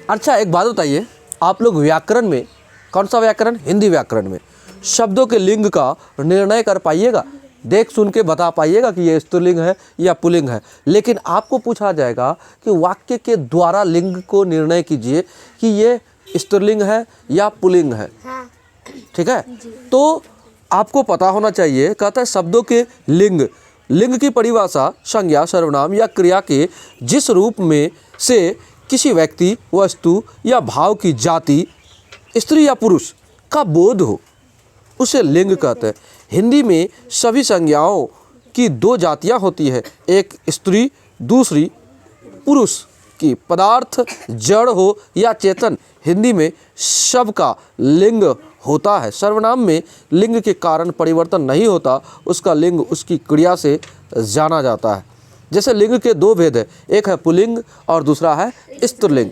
अच्छा एक बात बताइए, आप लोग व्याकरण में, कौन सा व्याकरण, हिंदी व्याकरण में शब्दों के लिंग का निर्णय कर पाइएगा, देख सुन के बता पाइएगा कि ये स्त्रीलिंग है या पुल्लिंग है। लेकिन आपको पूछा जाएगा कि वाक्य के द्वारा लिंग को निर्णय कीजिए कि ये स्त्रीलिंग है या पुल्लिंग है। हाँ। ठीक है, तो आपको पता होना चाहिए। कहता है शब्दों के लिंग, लिंग की परिभाषा संज्ञा, सर्वनाम या क्रिया के जिस रूप में से किसी व्यक्ति, वस्तु या भाव की जाति, स्त्री या पुरुष का बोध हो, उसे लिंग कहते हैं। हिंदी में सभी संज्ञाओं की दो जातियां होती है, एक स्त्री, दूसरी पुरुष की। पदार्थ जड़ हो या चेतन, हिंदी में सबका लिंग होता है। सर्वनाम में लिंग के कारण परिवर्तन नहीं होता, उसका लिंग उसकी क्रिया से जाना जाता है। जैसे लिंग के दो भेद है, एक है पुल्लिंग और दूसरा है स्त्रीलिंग।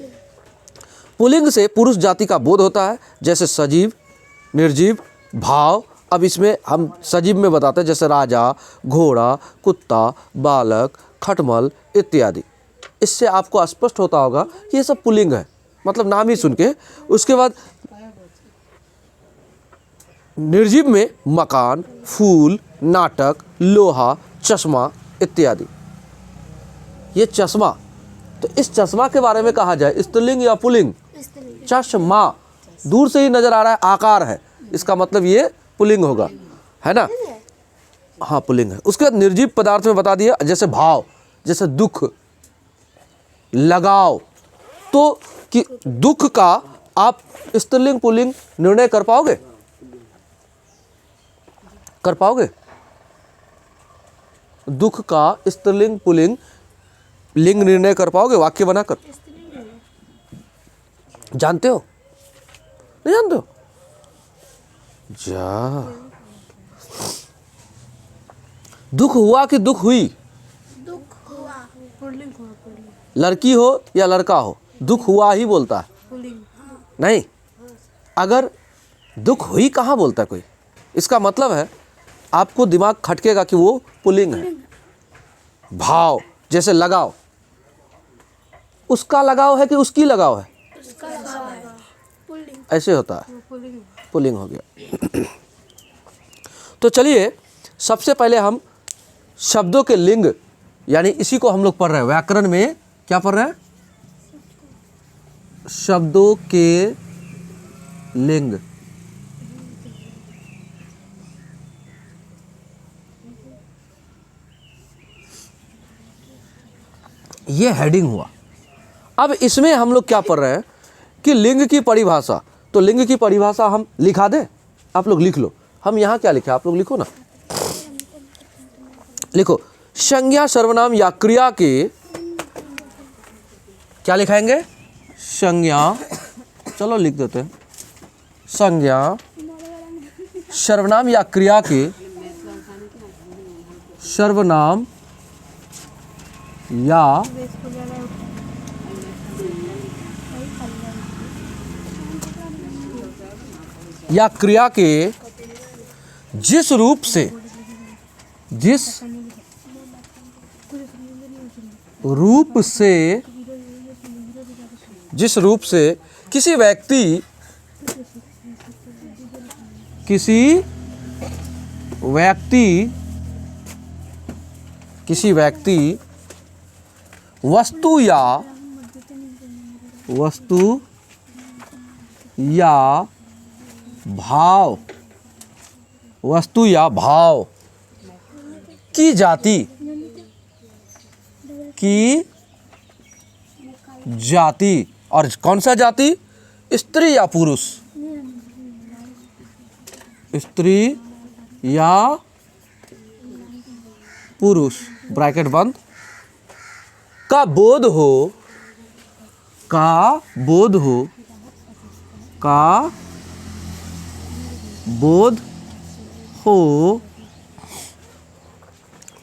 पुल्लिंग से पुरुष जाति का बोध होता है, जैसे सजीव, निर्जीव, भाव। अब इसमें हम सजीव में बताते हैं, जैसे राजा, घोड़ा, कुत्ता, बालक, खटमल इत्यादि। इससे आपको स्पष्ट होता होगा कि ये सब पुल्लिंग है, मतलब नाम ही सुन के। उसके बाद निर्जीव में मकान, फूल, नाटक, लोहा, चश्मा इत्यादि। ये चश्मा, तो इस चश्मा के बारे में कहा जाए स्त्रीलिंग या पुल्लिंग? चश्मा, दूर से ही नजर आ रहा है, आकार है, इसका मतलब ये पुल्लिंग होगा, है ना? हाँ पुल्लिंग है। उसके बाद निर्जीव पदार्थ में बता दिया, जैसे भाव, जैसे दुख, लगाव। तो कि दुख का आप स्त्रीलिंग पुल्लिंग निर्णय कर पाओगे? कर पाओगे? दुख का स्त्रीलिंग पुल्लिंग लिंग निर्णय कर पाओगे वाक्य बनाकर? जानते हो? नहीं जानते हो? जा दुख हुआ कि दुख हुई? दुख हुआ। पुल्लिंग हुआ। लड़की हो या लड़का हो, दुख हुआ ही बोलता है। पुल्लिंग। नहीं, अगर दुख हुई कहाँ बोलता है कोई? इसका मतलब है आपको दिमाग खटकेगा कि वो पुल्लिंग है। भाव, जैसे लगाव, उसका लगाव है कि उसकी लगाव है? उसका लगाव है। पुल्लिंग। ऐसे होता है, पुल्लिंग। पुल्लिंग हो गया। तो चलिए सबसे पहले हम शब्दों के लिंग, यानी इसी को हम लोग पढ़ रहे हैं व्याकरण में। क्या पढ़ रहे हैं? शब्दों के लिंग। ये हेडिंग हुआ। अब इसमें हम लोग क्या पढ़ रहे हैं कि लिंग की परिभाषा। तो लिंग की परिभाषा हम लिखा दें, आप लोग लिख लो। हम यहाँ क्या लिखे, आप लोग लिखो ना, लिखो। संज्ञा, सर्वनाम या क्रिया के, क्या लिखाएंगे? संज्ञा, चलो लिख देते हैं। संज्ञा, सर्वनाम या क्रिया के, सर्वनाम या क्रिया के जिस रूप से किसी व्यक्ति वस्तु या भाव की जाति, और कौन सा जाति? स्त्री या पुरुष? स्त्री या पुरुष, ब्रैकेट बंद, का बोध हो,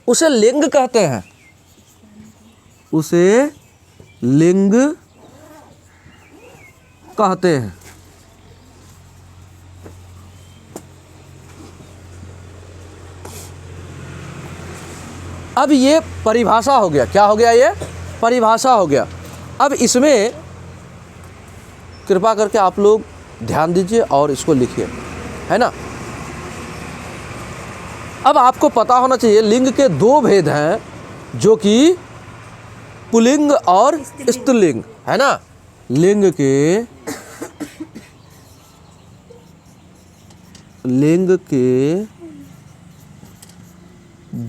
उसे लिंग कहते हैं। उसे लिंग कहते हैं। अब ये परिभाषा हो गया। क्या हो गया? ये परिभाषा हो गया। अब इसमें कृपा करके आप लोग ध्यान दीजिए और इसको लिखिए, है ना। अब आपको पता होना चाहिए लिंग के दो भेद हैं, जो कि पुल्लिंग और स्त्रीलिंग, है ना। लिंग के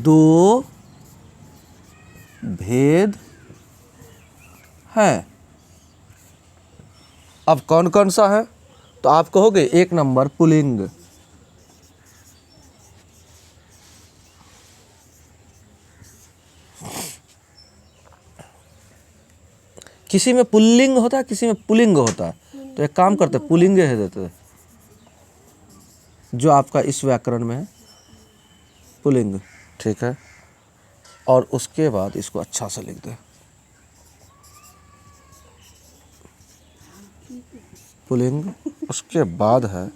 दो भेद है। अब कौन कौन सा है, तो आप कहोगे 1 नंबर पुल्लिंग, किसी में पुल्लिंग होता है, किसी में पुल्लिंग होता है। तो एक काम करते हैं, पुल्लिंग है देते हैं, जो आपका इस व्याकरण में है पुल्लिंग, ठीक है। और उसके बाद इसको अच्छा से लिख दे, पुल्लिंग। उसके बाद है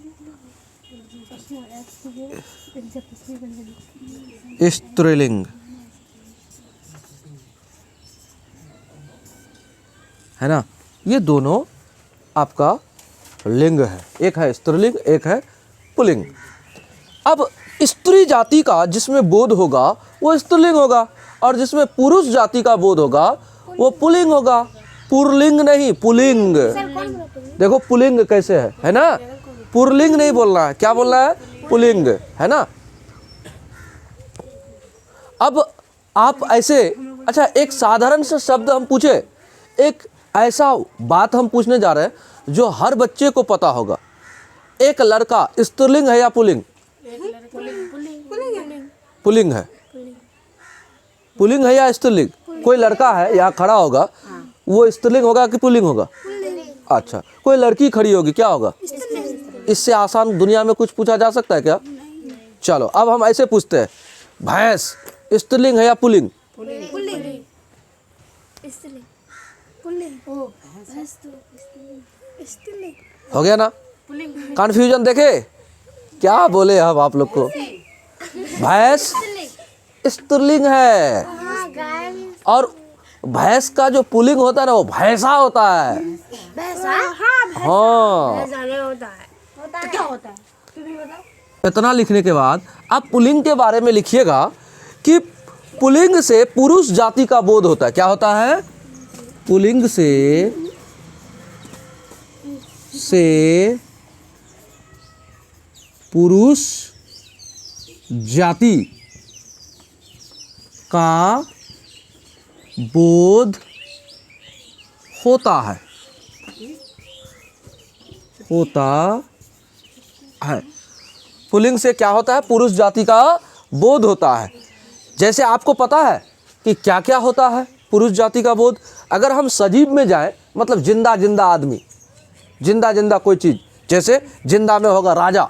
स्त्रीलिंग, है ना। ये दोनों आपका लिंग है, एक है स्त्रीलिंग, एक है पुल्लिंग। अब स्त्री जाति का जिसमें बोध होगा वो स्त्रीलिंग होगा, और जिसमें पुरुष जाति का बोध होगा वो पुल्लिंग होगा। पुल्लिंग नहीं, पुल्लिंग। देखो पुल्लिंग कैसे है ना। पुल्लिंग नहीं बोलना है, क्या बोलना है, पुल्लिंग, है ना। अब आप ऐसे, अच्छा एक साधारण सा शब्द हम पूछे, एक ऐसा बात हम पूछने जा रहे हैं जो हर बच्चे को पता होगा। एक लड़का स्त्रीलिंग है या पुल्लिंग? पुल्लिंग है। पुल्लिंग है या स्त्रीलिंग? कोई लड़का है यहाँ खड़ा होगा, वो स्त्रीलिंग होगा कि पुल्लिंग होगा? अच्छा, कोई लड़की खड़ी होगी, क्या होगा? इससे आसान दुनिया में कुछ पूछा जा सकता है क्या? चलो अब हम ऐसे पूछते हैं, भैंस स्त्रीलिंग है या पुल्लिंग? हो गया ना कंफ्यूजन? देखे क्या बोले अब आप लोग को। भैंस स्त्रीलिंग है, और भैंस का जो पुल्लिंग होता है ना वो भैंसा होता है। हाँ, तो क्या होता है? इतना लिखने के बाद आप पुल्लिंग के बारे में लिखिएगा कि पुल्लिंग से पुरुष जाति का बोध होता है। क्या होता है? पुल्लिंग से पुरुष जाति का बोध होता है, पुल्लिंग से क्या होता है? पुरुष जाति का बोध होता है। जैसे आपको पता है कि क्या क्या होता है पुरुष जाति का बोध। अगर हम सजीव में जाएं, मतलब जिंदा जिंदा आदमी, जिंदा जिंदा कोई चीज़, जैसे जिंदा में होगा राजा,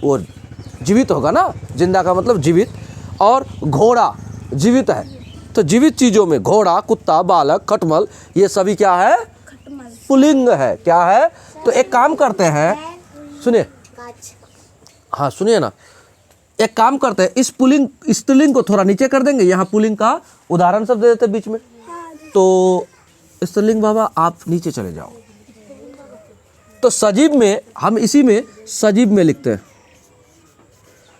वो जीवित होगा ना, जिंदा का मतलब जीवित, और घोड़ा जीवित है। तो जीवित चीज़ों में घोड़ा, कुत्ता, बालक, खटमल, ये सभी क्या है? पुल्लिंग है। क्या है? तो एक काम करते हैं, सुनिए, हाँ सुनिए ना, एक काम करते हैं, इस पुल्लिंग स्त्रीलिंग को थोड़ा नीचे कर देंगे, यहाँ पुल्लिंग का उदाहरण सब दे देते बीच में। तो स्त्रीलिंग बाबा आप नीचे चले जाओ। तो सजीव में हम इसी में सजीव में लिखते हैं।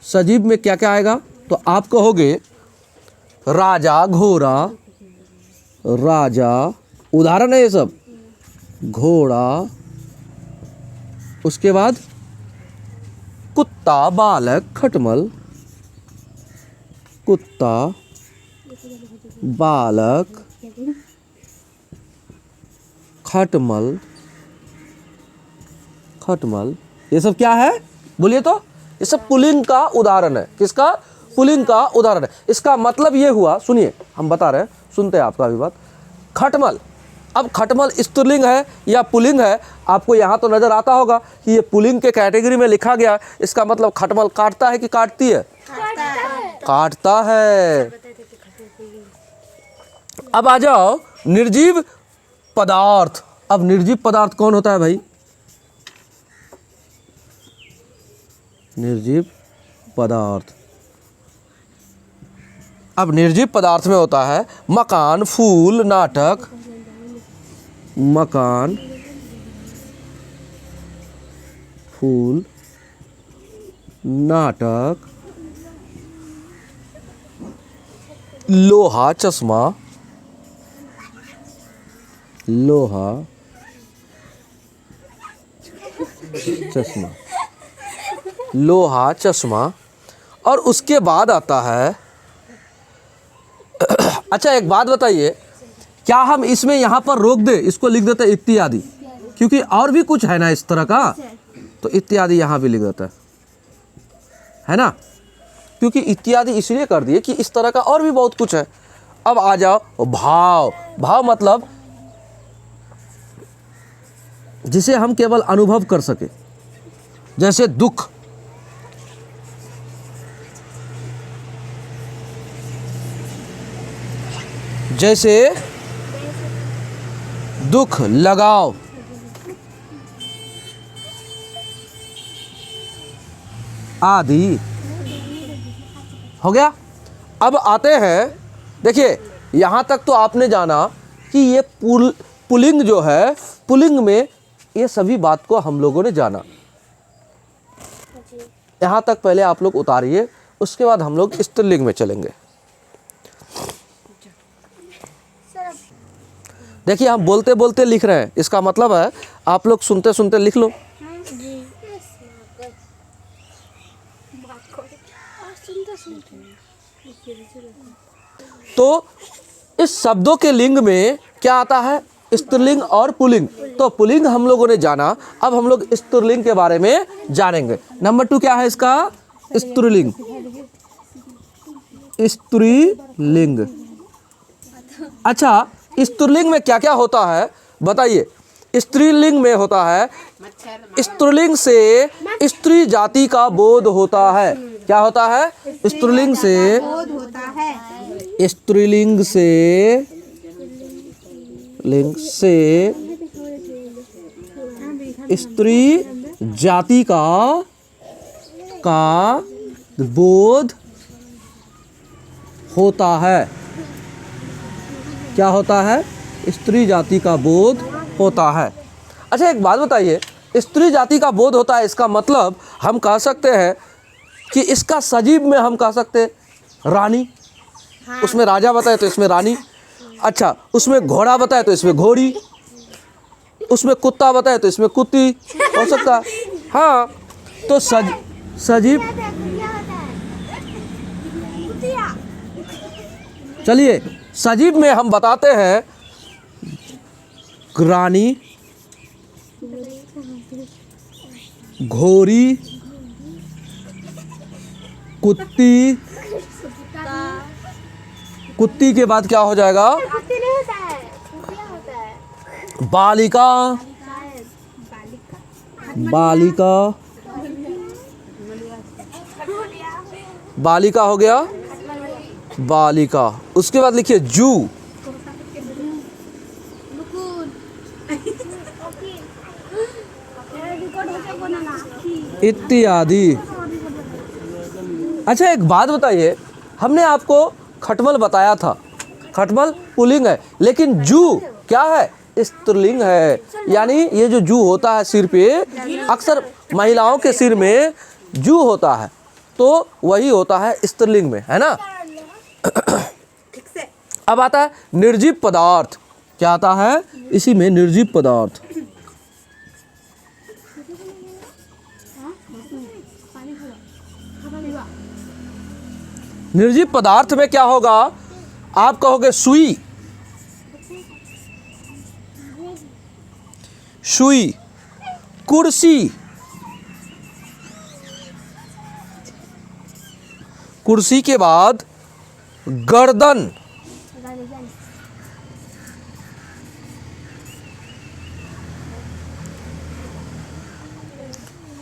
सजीव में क्या क्या आएगा? तो आप कहोगे राजा, घोड़ा, राजा उदाहरण है ये सब, घोड़ा, उसके बाद कुत्ता, बालक, खटमल, कुत्ता, बालक, खटमल, खटमल, ये सब क्या है? बोलिए तो। ये सब पुल्लिंग का उदाहरण है। किसका? पुल्लिंग का उदाहरण है। इसका मतलब ये हुआ, सुनिए हम बता रहे हैं, सुनते हैं आपका भी बात। खटमल, अब खटमल स्त्रीलिंग है या पुल्लिंग है, आपको यहाँ तो नजर आता होगा कि ये पुल्लिंग के कैटेगरी में लिखा गया। इसका मतलब खटमल काटता है कि काटती है? काटता है। अब आ जाओ निर्जीव पदार्थ। अब निर्जीव पदार्थ कौन होता है भाई? निर्जीव पदार्थ, अब निर्जीव पदार्थ में होता है मकान, फूल, नाटक, मकान, फूल, नाटक, लोहा चश्मा, लोहा चश्मा, लोहा चश्मा। और उसके बाद आता है अच्छा एक बात बताइए, क्या हम इसमें यहाँ पर रोक दे, इसको लिख देते हैं इत्यादि, क्योंकि और भी कुछ है ना इस तरह का, तो इत्यादि यहाँ भी लिख देता है ना, क्योंकि इत्यादि इसलिए कर दिए कि इस तरह का और भी बहुत कुछ है। अब आ जाओ भाव। भाव मतलब जिसे हम केवल अनुभव कर सके, जैसे दुख, जैसे दुख, लगाव, आदि। हो गया। अब आते हैं, देखिए यहाँ तक तो आपने जाना कि ये पुल्लिंग जो है, पुल्लिंग में ये सभी बात को हम लोगों ने जाना। यहाँ तक पहले आप लोग उतारिए, उसके बाद हम लोग स्त्रीलिंग में चलेंगे। देखिए हम बोलते बोलते लिख रहे हैं, इसका मतलब है आप लोग सुनते सुनते लिख लो। तो इस शब्दों के लिंग में क्या आता है, स्त्रीलिंग और पुल्लिंग। तो पुल्लिंग हम लोगों ने जाना, अब हम लोग स्त्रीलिंग के बारे में जानेंगे। नंबर 2 क्या है इसका, स्त्रीलिंग। स्त्रीलिंग। अच्छा स्त्रीलिंग में क्या क्या होता है बताइए। स्त्रीलिंग में होता है, स्त्रीलिंग से स्त्री जाति का बोध होता है। क्या होता है, स्त्रीलिंग से, स्त्रीलिंग से, लिंग से स्त्री जाति का बोध होता है। क्या होता है, स्त्री जाति का बोध होता है। अच्छा एक बात बताइए, स्त्री जाति का बोध होता है, इसका मतलब हम कह सकते हैं कि इसका सजीव में हम कह सकते हैं रानी। हाँ। उसमें राजा बताए तो इसमें रानी। अच्छा उसमें घोड़ा बताए तो इसमें घोड़ी, उसमें कुत्ता बताए तो इसमें कुत्ती हो सकता है। हाँ तो सजीव, चलिए सजीव में हम बताते हैं रानी, घोड़ी, कुत्ती। कुत्ती के बाद क्या हो जाएगा, बालिका, बालिका, बालिका हो गया, बालिका। उसके बाद लिखिए जू, इत्यादि। अच्छा एक बात बताइए, हमने आपको खटमल बताया था, खटमल पुल्लिंग है, लेकिन जू क्या है, स्त्रीलिंग है। यानी ये जो जू होता है सिर पे, अक्सर महिलाओं के सिर में जू होता है, तो वही होता है स्त्रीलिंग में, है ना। अब आता है निर्जीव पदार्थ। क्या आता है इसी में, निर्जीव पदार्थ। निर्जीव पदार्थ में क्या होगा, आप कहोगे सुई, सुई, कुर्सी, कुर्सी के बाद गर्दन,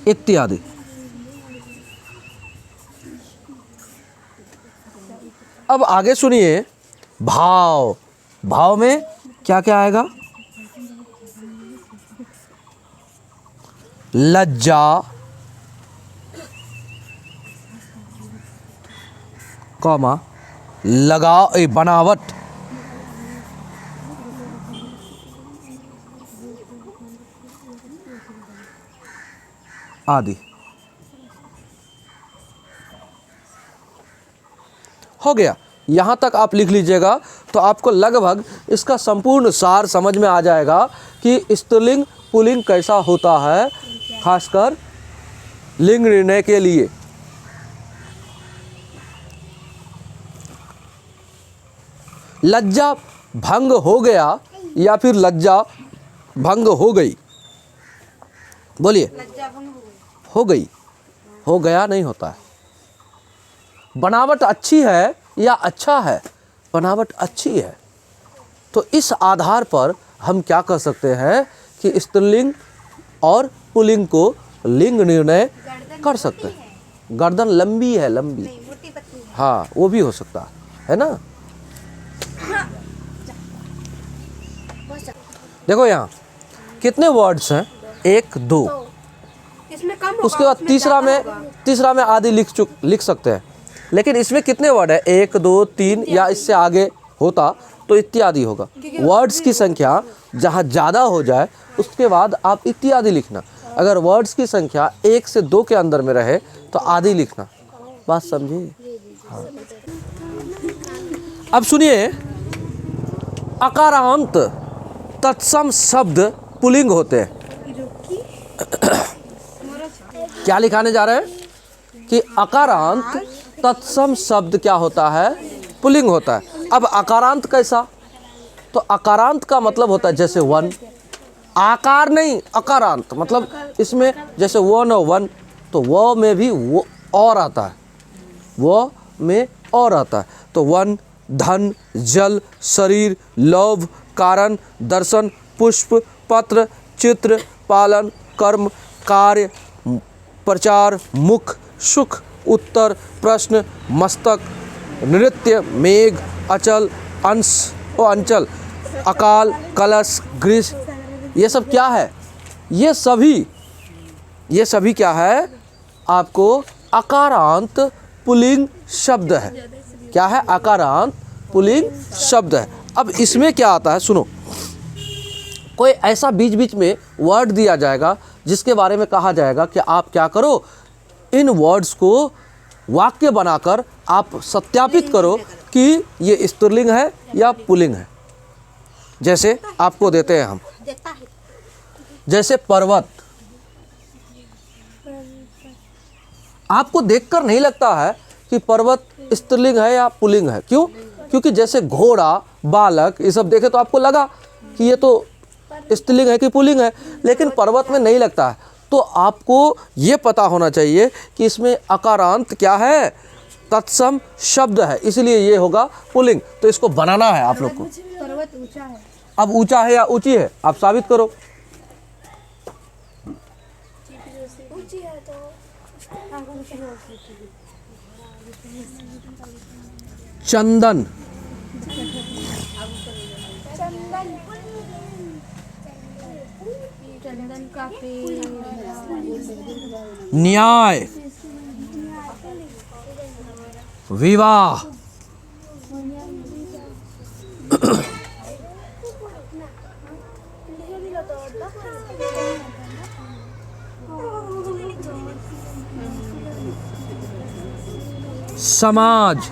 इत्यादि। अब आगे सुनिए भाव। भाव में क्या क्या आएगा, लज्जा, कौमा, लगाव, बनावट, आदि। हो गया, यहाँ तक आप लिख लीजिएगा तो आपको लगभग इसका संपूर्ण सार समझ में आ जाएगा कि स्त्रीलिंग पुल्लिंग कैसा होता है, खासकर लिंग निर्णय के लिए। लज्जा भंग हो गया या फिर लज्जा भंग हो गई, बोलिए। हो गई, हो गया नहीं होता है। बनावट अच्छी है या अच्छा है, बनावट अच्छी है, तो इस आधार पर हम क्या कर सकते हैं कि स्त्रीलिंग और पुल्लिंग को लिंग निर्णय कर सकते हैं। गर्दन लंबी है, लंबी, हाँ वो भी हो सकता है ना। देखो यहाँ कितने वर्ड्स हैं, 1 2, इसमें कम होगा, उसके बाद उसमें तीसरा में आदि लिख सकते हैं, लेकिन इसमें कितने वर्ड है, 1 2 3 या इससे आगे होता तो इत्यादि होगा। वर्ड्स की संख्या जहाँ ज़्यादा हो जाए उसके बाद आप इत्यादि लिखना। अगर वर्ड्स की संख्या 1 से 2 के अंदर में रहे तो आदि लिखना। बात समझिए? हाँ। अब सुनिए, अकारांत तत्सम शब्द पुल्लिंग होते हैं। क्या लिखाने जा रहे हैं कि अकारांत तत्सम शब्द क्या होता है, पुल्लिंग होता है। अब अकारांत कैसा, तो अकारांत का मतलब होता है जैसे वन, आकार नहीं, अकारांत मतलब इसमें जैसे वन और वन, तो वो में भी वो और आता है, वो में और आता है। तो वन, धन, जल, शरीर, लोभ, कारण, दर्शन, पुष्प, पत्र, चित्र, पालन, कर्म, कार्य, प्रचार, मुख, सुख, उत्तर, प्रश्न, मस्तक, नृत्य, मेघ, अचल, अंश और अंचल, अकाल, कलश, ग्रीस, ये सब क्या है, ये सभी क्या है, आपको अकारांत पुल्लिंग शब्द है। क्या है, अकारांत पुल्लिंग शब्द है। अब इसमें क्या आता है, सुनो, कोई ऐसा बीच बीच में वर्ड दिया जाएगा जिसके बारे में कहा जाएगा कि आप क्या करो, इन वर्ड्स को वाक्य बनाकर आप सत्यापित करो कि ये स्त्रीलिंग है या पुल्लिंग है। जैसे आपको देते हैं हम, जैसे पर्वत, आपको देखकर नहीं लगता है कि पर्वत स्त्रीलिंग है या पुल्लिंग है। क्यों? क्योंकि जैसे घोड़ा, बालक, ये सब देखे तो आपको लगा कि ये तो स्त्रीलिंग है कि पुल्लिंग है, लेकिन पर्वत में नहीं लगता है। तो आपको ये पता होना चाहिए कि इसमें अकारांत क्या है, तत्सम शब्द है, इसलिए ये होगा पुल्लिंग। तो इसको बनाना है आप लोग को। पर्वत ऊंचा है। अब ऊंचा है या ऊंची है, आप साबित करो। ऊंची है तो चंदन, चंदन का पेड़, न्याय, विवाह, समाज,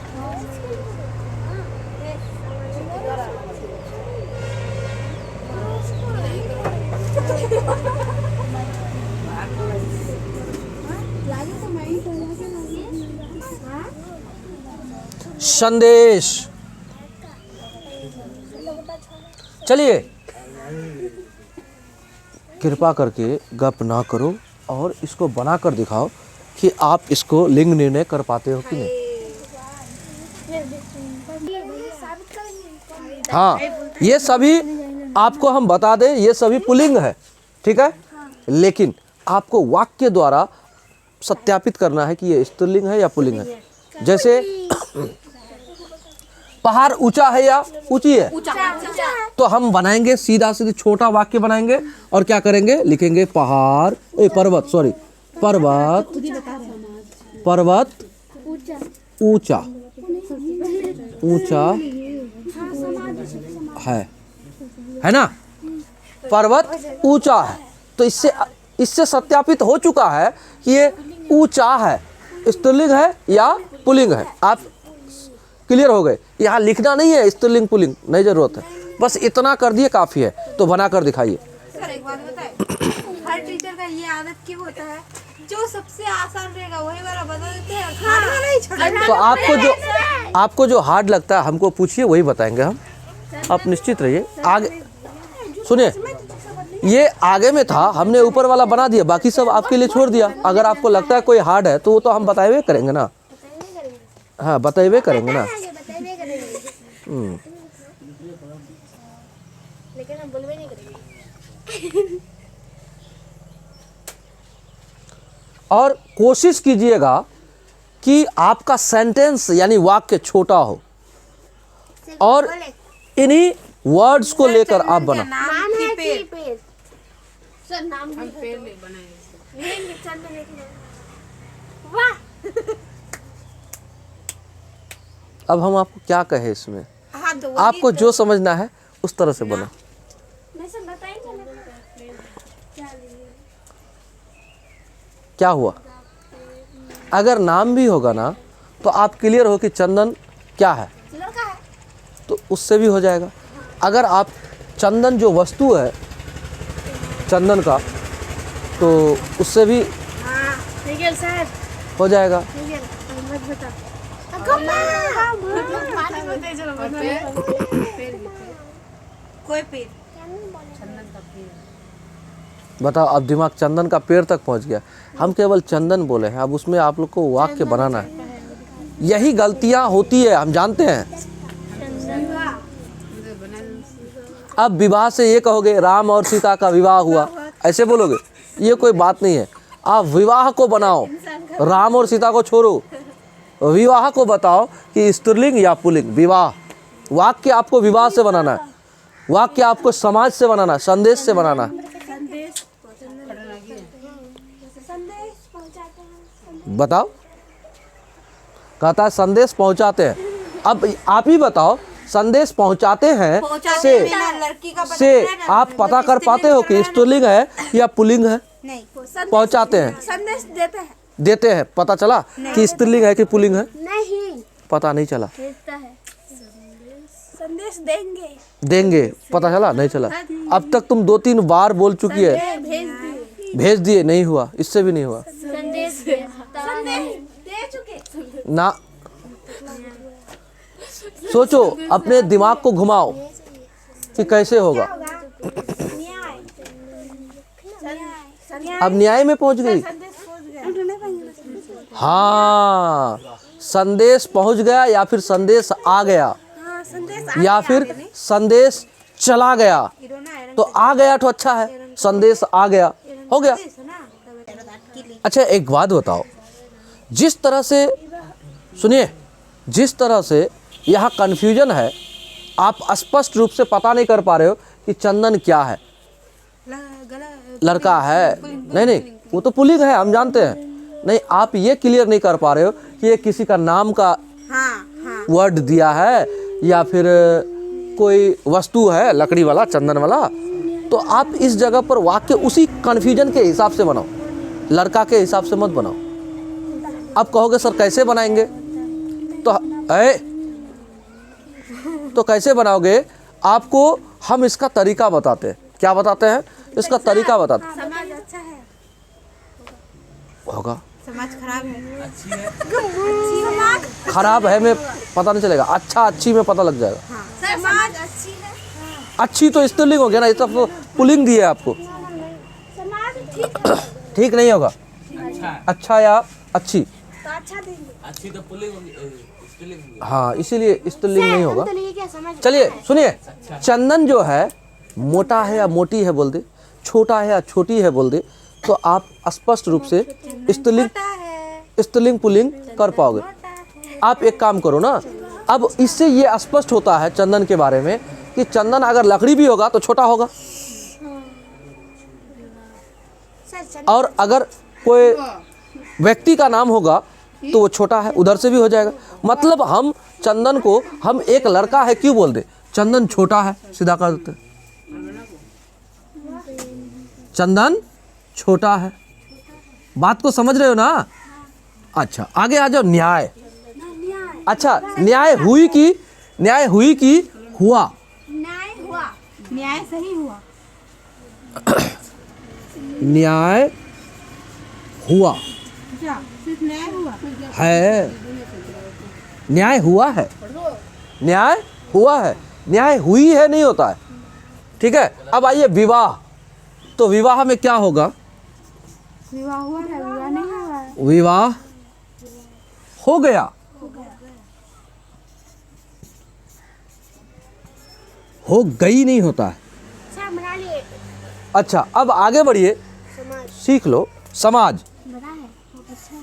संदेश। चलिए, कृपा करके गप ना करो और इसको बनाकर दिखाओ कि आप इसको लिंग निर्णय कर पाते हो कि नहीं। हाँ, ये सभी आपको हम बता दें, ये सभी पुल्लिंग है, ठीक है, लेकिन आपको वाक्य द्वारा सत्यापित करना है कि ये स्त्रीलिंग है या पुल्लिंग है। जैसे पहाड़ ऊंचा है या ऊंची है, तो हम बनाएंगे सीधा सीधा छोटा वाक्य बनाएंगे और क्या करेंगे, लिखेंगे पहाड़, पर्वत, सॉरी, पर्वत, पर्वत ऊंचा, ऊंचा है ना, पर्वत ऊंचा है। तो इससे इससे सत्यापित हो चुका है कि ये ऊंचा है, स्त्रीलिंग है या पुल्लिंग है। आप क्लियर हो गए। यहाँ लिखना नहीं है स्त्रीलिंग पुल्लिंग, नहीं जरूरत है, बस इतना कर दिए काफ़ी है। तो बना कर दिखाइए। सर एक बात बताए, हर टीचर का ये आदत क्यों होता है, जो सबसे आसान रहेगा वही वाला बता देते हैं, हार्ड वाला ही छोड़ देते हैं। तो आपको जो हार्ड लगता है हमको पूछिए, वही बताएंगे हम। आप निश्चित रहिए। आगे सुनिए, ये आगे में था, हमने ऊपर वाला बना दिया, बाकी सब आपके लिए छोड़ दिया। अगर आपको लगता है कोई हार्ड है तो वो तो हम बताए करेंगे ना। हाँ, बताइए करेंगे ना। लेकिन हम बोलवे नहीं करेंगे। और कोशिश कीजिएगा कि आपका सेंटेंस यानी वाक्य छोटा हो और इन्हीं वर्ड्स को लेकर आप बना। नाम है पेड़। सर नाम भी पेड़ ले बनाए। वाह। अब हम आपको क्या कहें इसमें, हाँ तो आपको जो समझना है उस तरह से बना। वैसे बताएंगे ना क्या हुआ? अगर नाम भी होगा ना तो आप क्लियर हो कि चंदन क्या है, लड़का है, तो उससे भी हो जाएगा। अगर आप चंदन जो वस्तु है चंदन का, तो उससे भी हाँ ठीक है सर, हो जाएगा। ठीक है मत बता। कोई पेड़, बताओ, अब दिमाग चंदन का पेड़ तक पहुंच गया। हम केवल चंदन बोले हैं, अब उसमें आप लोग को वाक्य बनाना है। यही गलतियां होती है, हम जानते हैं। अब विवाह से ये कहोगे राम और सीता का विवाह हुआ, ऐसे बोलोगे, ये कोई बात नहीं है। आप विवाह को बनाओ, राम और सीता को छोड़ो, विवाह को बताओ कि स्त्रीलिंग या पुल्लिंग। विवाह वाक्य आपको विवाह से बनाना है, वाक्य आपको समाज से बनाना है, संदेश से बनाना है। बताओ, कहता है संदेश पहुंचाते हैं। अब आप ही बताओ, संदेश पहुंचाते हैं से लड़की का से आप पता कर पाते हो कि स्त्रीलिंग है या पुल्लिंग है? नहीं, पहुंचाते हैं, संदेश देते हैं। देते हैं, पता चला कि स्त्रीलिंग है कि पुल्लिंग है? नहीं, पता नहीं चला। भेजता है, संदेश देंगे, देंगे, पता चला नहीं चला। अब तक तुम 2-3 बार बोल चुकी है, भेज दिए, नहीं हुआ, इससे भी नहीं हुआ संदेश दे चुके ना। सोचो, अपने दिमाग को घुमाओ कि कैसे होगा। अब न्याय में पहुंच गई। हाँ, संदेश पहुंच गया या फिर संदेश आ गया या फिर संदेश चला गया। तो आ गया तो अच्छा है, संदेश आ गया, हो गया। अच्छा, एक बात बताओ, जिस तरह से सुनिए, जिस तरह से यहाँ कन्फ्यूजन है, आप स्पष्ट रूप से पता नहीं कर पा रहे हो कि चंदन क्या है। लड़का है, नहीं, वो तो पुल्लिंग है, हम जानते हैं। नहीं, आप ये क्लियर नहीं कर पा रहे हो कि ये किसी का नाम का वर्ड दिया है या फिर कोई वस्तु है, लकड़ी वाला, चंदन वाला। तो आप इस जगह पर वाक्य उसी कन्फ्यूजन के हिसाब से बनाओ, लड़का के हिसाब से मत बनाओ। आप कहोगे सर कैसे बनाएंगे, तो कैसे बनाओगे? आपको हम इसका तरीका बताते हैं। क्या बताते हैं? इसका तरीका बताते हैं। समाज अच्छा है, होगा, समाज खराब है, खराब है में पता नहीं चलेगा, अच्छा अच्छी में पता लग जाएगा। समाज अच्छी है, अच्छी तो स्त्रीलिंग हो गया ना, ये सब पुल्लिंग दी है आपको। समाज ठीक नहीं होगा, अच्छा या अच्छी, तो अच्छा देंगे। अच्छी तो पुल्लिंग होगी, स्त्रीलिंग होगी। हाँ, इसीलिए स्त्रीलिंग नहीं होगा। तो ये क्या समझ, चलिए सुनिए, चंदन जो है मोटा है या मोटी है बोल दे, छोटा है या छोटी है बोल दे, तो आप स्पष्ट रूप से स्त्रीलिंग पुल्लिंग कर पाओगे। आप एक काम करो ना, अब इससे ये स्पष्ट होता है चंदन के बारे में कि चंदन अगर लकड़ी भी होगा तो छोटा होगा, और अगर कोई व्यक्ति का नाम होगा तो वो छोटा है, उधर से भी हो जाएगा। मतलब हम चंदन को, हम एक लड़का है क्यों बोल दे, चंदन छोटा है सीधा कर देते, चंदन छोटा है। बात को समझ रहे हो ना? अच्छा आगे आ जाओ। न्याय। अच्छा न्याय हुई कि हुआ? न्याय सही हुआ। न्याय हुआ अच्छा सिर्फ न्याय हुआ। है। न्याय हुआ है। न्याय हुआ है। न्याय हुई है नहीं होता है। ठीक है। अब आइए विवाह। तो विवाह में क्या होगा? विवाह हुआ है, विवाह नहीं हुआ है। विवाह हो गया। हो गई नहीं होता है। अच्छा अब आगे बढ़िए, सीख लो। समाज। बड़ा है,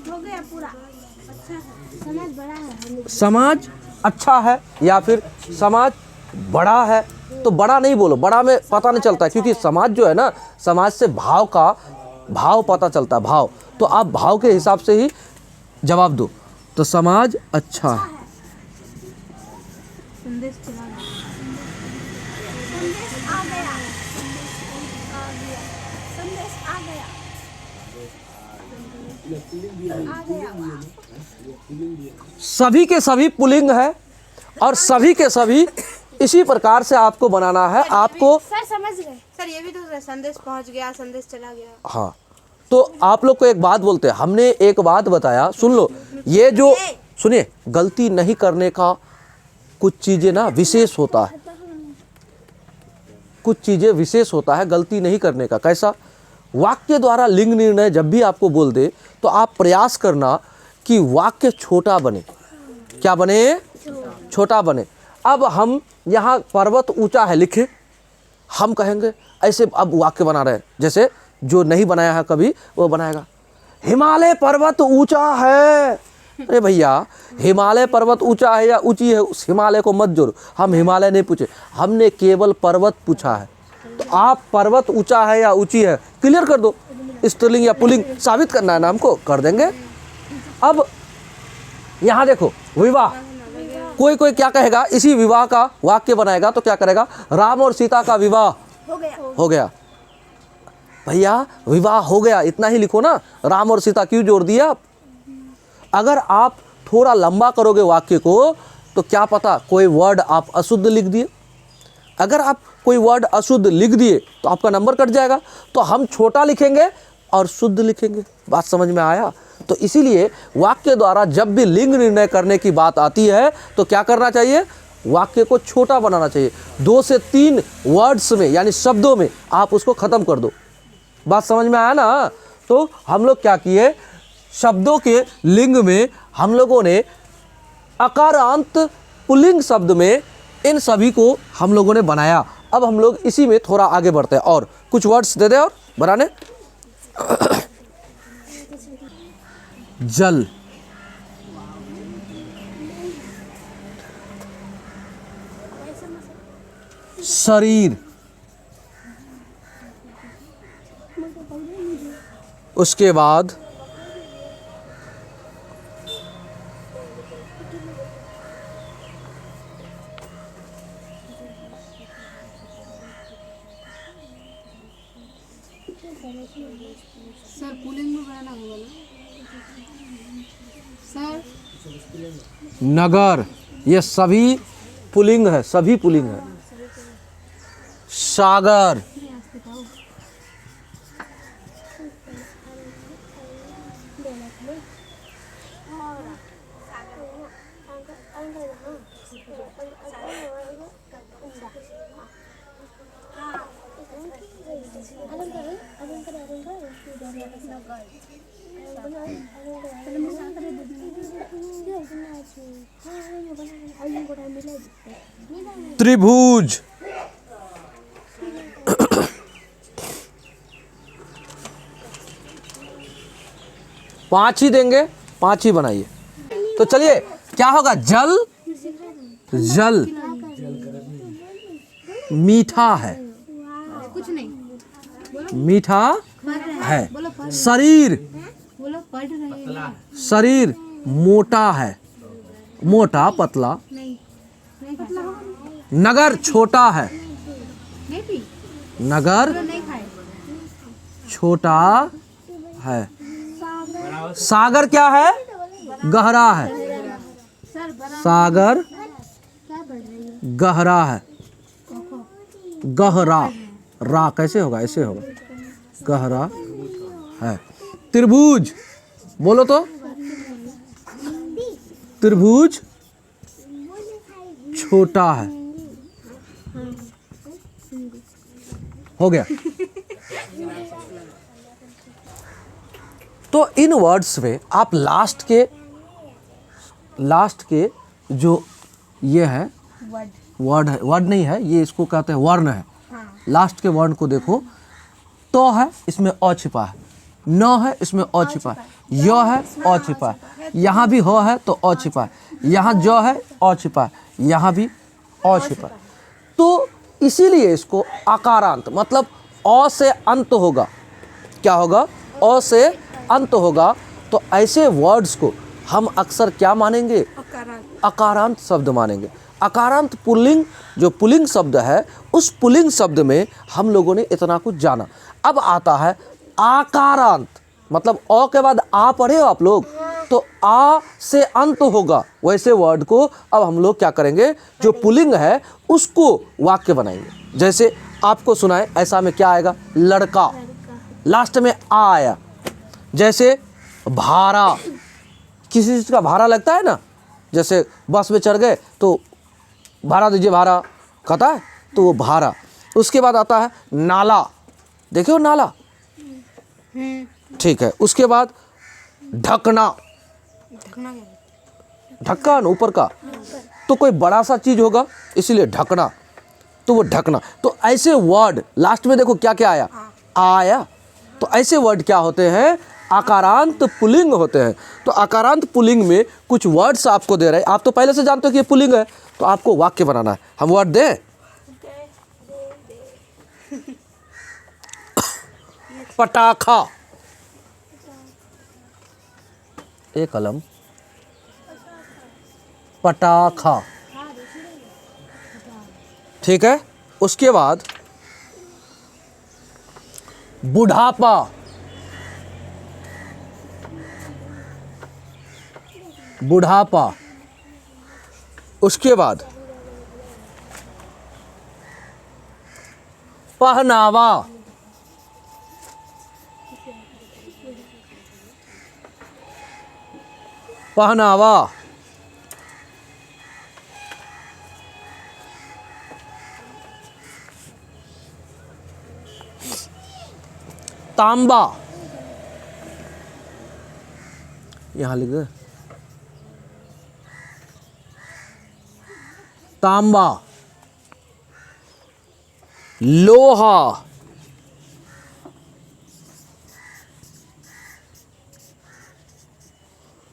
हो गया पूरा। अच्छा है, समाज बड़ा है। समाज अच्छा है या फिर समाज बड़ा है? तो बड़ा नहीं बोलो, बड़ा में पता नहीं चलता, क्योंकि समाज जो है ना, समाज से भाव पता चलता है, भाव। तो आप भाव के हिसाब से ही जवाब दो। तो समाज अच्छा है। संदेश चला गया। सभी के सभी पुल्लिंग है और सभी के सभी इसी प्रकार से आपको बनाना है। आपको सर समझ गए सर, ये भी तो संदेश पहुंच गया, संदेश चला गया। हाँ, तो आप लोग को एक बात बोलते हैं, हमने एक बात बताया, सुन लो। ये जो सुनिए, गलती नहीं करने का कुछ चीजें ना विशेष होता है, कुछ चीजें विशेष होता है गलती नहीं करने का। कैसा? वाक्य द्वारा लिंग निर्णय जब भी आपको बोल दे तो आप प्रयास करना कि वाक्य छोटा बने। क्या बने? छोटा बने। अब हम यहाँ पर्वत ऊंचा है लिखे, हम कहेंगे ऐसे। अब वाक्य बना रहे हैं, जैसे जो नहीं बनाया है कभी वो बनाएगा, हिमालय पर्वत ऊंचा है। अरे भैया, हिमालय पर्वत ऊंचा है या ऊंची है, उस हिमालय को मत जोड़ो। हम हिमालय नहीं पूछे, हमने केवल पर्वत पूछा है। तो आप पर्वत ऊंचा है या ऊंची है क्लियर कर दो। स्त्रीलिंग या पुल्लिंग साबित करना है ना हमको, कर देंगे। अब यहाँ देखो, विवाह। कोई क्या कहेगा, इसी विवाह का वाक्य बनाएगा तो क्या करेगा? राम और सीता का विवाह हो गया। भैया विवाह हो गया इतना ही लिखो ना, राम और सीता क्यों जोड़ दिया आप? अगर आप थोड़ा लंबा करोगे वाक्य को तो क्या पता कोई वर्ड आप अशुद्ध लिख दिए। अगर आप कोई वर्ड अशुद्ध लिख दिए तो आपका नंबर कट जाएगा। तो हम छोटा लिखेंगे और शुद्ध लिखेंगे। बात समझ में आया? तो इसीलिए वाक्य द्वारा जब भी लिंग निर्णय करने की बात आती है तो क्या करना चाहिए? वाक्य को छोटा बनाना चाहिए। 2 से 3 वर्ड्स में यानी शब्दों में आप उसको ख़त्म कर दो। बात समझ में आया ना? तो हम लोग क्या किए, शब्दों के लिंग में हम लोगों ने अकारांत पुल्लिंग शब्द में इन सभी को हम लोगों ने बनाया। अब हम लोग इसी में थोड़ा आगे बढ़ते हैं और कुछ वर्ड्स दे दे और बनाने। जल, शरीर, उसके बाद सर पुलिंग में बनाना होगा ना सर? नगर, ये सभी पुल्लिंग है, सभी पुल्लिंग है। सागर, त्रिभुज, पांच ही देंगे, 5 ही बनाइए। तो चलिए क्या होगा? जल, जल मीठा है, कुछ नहीं, मीठा है। शरीर, बोलो पढ़ रहे हैं। शरीर मोटा है, मोटा पतला। नहीं पतला होगा नहीं। नगर छोटा है, नहीं पी, नगर नहीं खाए। छोटा है। सागर क्या है? गहरा है। सागर गहरा है। गहरा, रा कैसे होगा? ऐसे होगा, गहरा है। त्रिभुज बोलो तो, त्रिभुज छोटा है। हो गया। तो इन वर्ड्स में आप लास्ट के जो ये है वर्ड है, वर्ड नहीं है ये, इसको कहते हैं वर्ण है। लास्ट के वर्ण को देखो, तो है इसमें अ छिपा है, न है इसमें अ छिपा है, य है अ छिपा है, यहाँ भी ह है तो अ छिपा है, यहाँ ज है अ छिपा है, यहाँ भी अ छिपा है। तो इसीलिए इसको आकारांत, मतलब अ से अंत होगा। क्या होगा? अ से अंत होगा। तो ऐसे वर्ड्स को हम अक्सर क्या मानेंगे? अकारांत शब्द मानेंगे। अकारांत पुल्लिंग, जो पुल्लिंग शब्द है, उस पुल्लिंग शब्द में हम लोगों ने इतना कुछ जाना। अब आता है आकारांत, मतलब अ के बाद आ पढ़े हो आप लोग, तो आ से अंत होगा। वैसे वर्ड को अब हम लोग क्या करेंगे? जो पुल्लिंग है उसको वाक्य बनाएंगे। जैसे आपको सुनाए, ऐसा में क्या आएगा? लड़का, लास्ट में आ आया। जैसे भाड़ा, किसी चीज़ का भाड़ा लगता है ना, जैसे बस में चढ़ गए तो भाड़ा दीजिए, भाड़ा कहता है तो वो भाड़ा। उसके बाद आता है नाला, देखियो नाला, ठीक है। उसके बाद ढकना, ढक्कन ऊपर का, तो कोई बड़ा सा चीज होगा इसीलिए ढकना, तो वो ढकना। तो ऐसे वर्ड लास्ट में देखो क्या क्या आया? आया। तो ऐसे वर्ड क्या होते हैं? आकारांत पुल्लिंग होते हैं। तो आकारांत पुल्लिंग में कुछ वर्ड्स आपको दे रहे हैं, आप तो पहले से जानते हो कि ये पुल्लिंग है, तो आपको वाक्य बनाना है। हम वर्ड दें? पटाखा, एक कलम, पटाखा, ठीक है। उसके बाद बुढ़ापा, बुढ़ापा। उसके बाद पहनावा, पहनावा। तांबा, यहां लिख दे, तांबा। लोहा,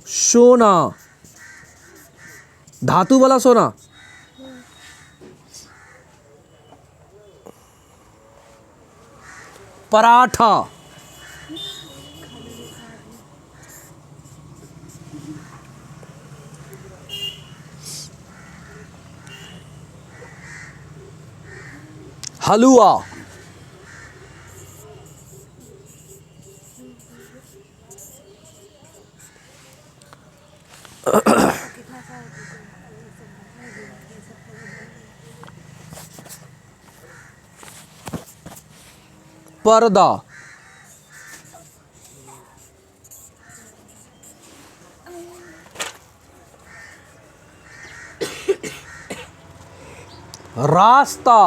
सोना, धातु वाला सोना, पराठा, हलवा, पर्दा, रास्ता,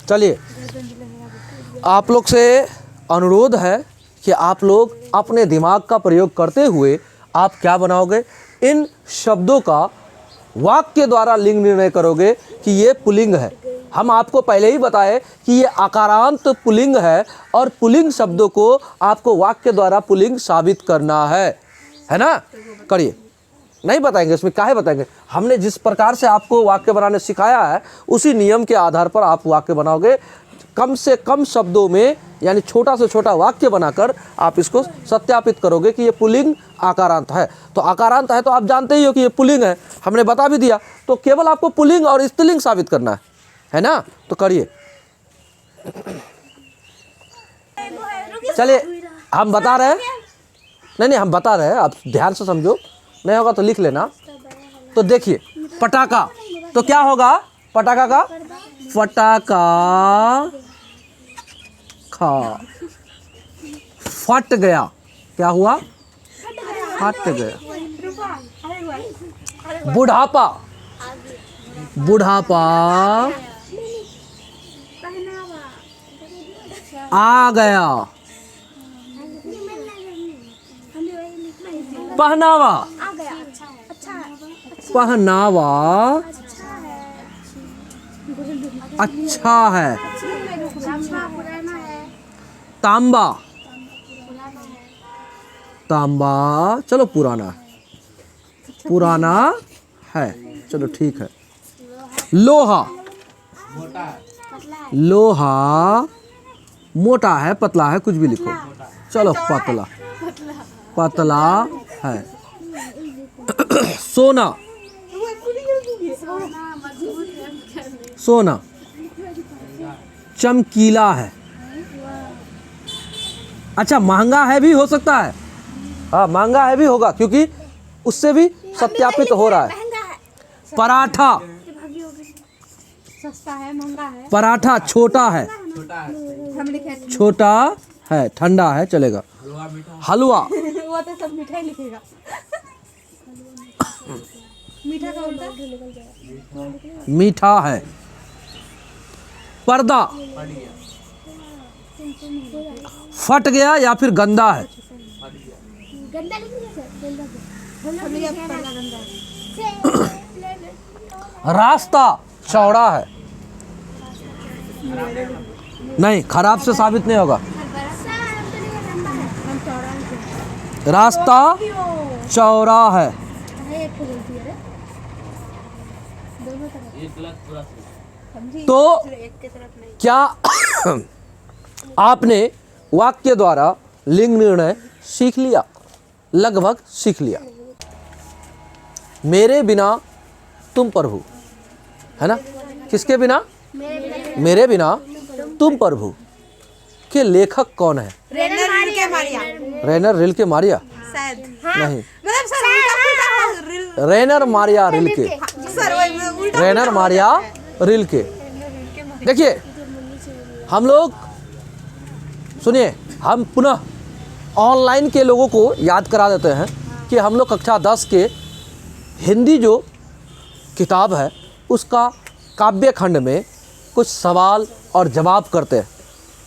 चलिए आप लोग से अनुरोध है कि आप लोग अपने दिमाग का प्रयोग करते हुए आप क्या बनाओगे? इन शब्दों का वाक्य द्वारा लिंग निर्णय करोगे कि ये पुल्लिंग है। हम आपको पहले ही बताए कि ये आकारांत पुल्लिंग है और पुल्लिंग शब्दों को आपको वाक्य द्वारा पुल्लिंग साबित करना है ना? करिए। नहीं बताएंगे, इसमें काहे बताएंगे? हमने जिस प्रकार से आपको वाक्य बनाने सिखाया है उसी नियम के आधार पर आप वाक्य बनाओगे। कम से कम शब्दों में यानी छोटा से छोटा वाक्य बनाकर आप इसको सत्यापित करोगे कि ये पुल्लिंग आकारांत है। तो आकारांत है तो आप जानते ही हो कि ये पुल्लिंग है, हमने बता भी दिया। तो केवल आपको पुल्लिंग और स्त्रीलिंग साबित करना है ना। तो करिए। चलिए हम बता रहे हैं, नहीं हम बता रहे हैं, आप ध्यान से समझो, नहीं होगा तो लिख लेना। तो देखिए पटाखा, तो क्या होगा पटाखा का? फटाका खा, फट गया, क्या हुआ? फट गया। बुढ़ापा, बुढ़ापा आ गया। पहनावा, पहनावा अच्छा है। तांबा, तांबा चलो पुराना, पुराना है, चलो ठीक है। लोहा, लोहा मोटा है, पतला है, कुछ भी लिखो, चलो पतला, पतला है। सोना, सोना चमकीला है। अच्छा महंगा है भी हो सकता है, हाँ महंगा है भी होगा क्योंकि उससे भी सत्यापित हो रहा है। पराठा, सस्ता है, महंगा है। पराठा छोटा है, हम लिखे छोटा है, ठंडा है, चलेगा। हलवा, वो तो सब मीठा ही लिखेगा। मीठा का उल्टा मीठा है। पर्दा, फट गया या फिर गंदा है। रास्ता चौड़ा है, नहीं खराब से साबित नहीं होगा। रास्ता चौड़ा है। तो क्या आपने वाक्य द्वारा लिंग निर्णय सीख लिया? लगभग सीख लिया। मेरे बिना तुम प्रभु, है ना? किसके बिना? मेरे बिना तुम प्रभु के लेखक कौन है? रेनर रिल्के मारिया, रेनर रिल्के मारिया? शायद नहीं, मतलब सर उल्टा रिल रेनर मारिया रिल्के, सर वही उल्टा रेनर मारिया रिल्के। देखिए हम लोग सुनिए, हम पुनः ऑनलाइन के लोगों को याद करा देते हैं कि हम लोग कक्षा 10 के हिंदी जो किताब है उसका काव्य खंड में कुछ सवाल और जवाब करते हैं।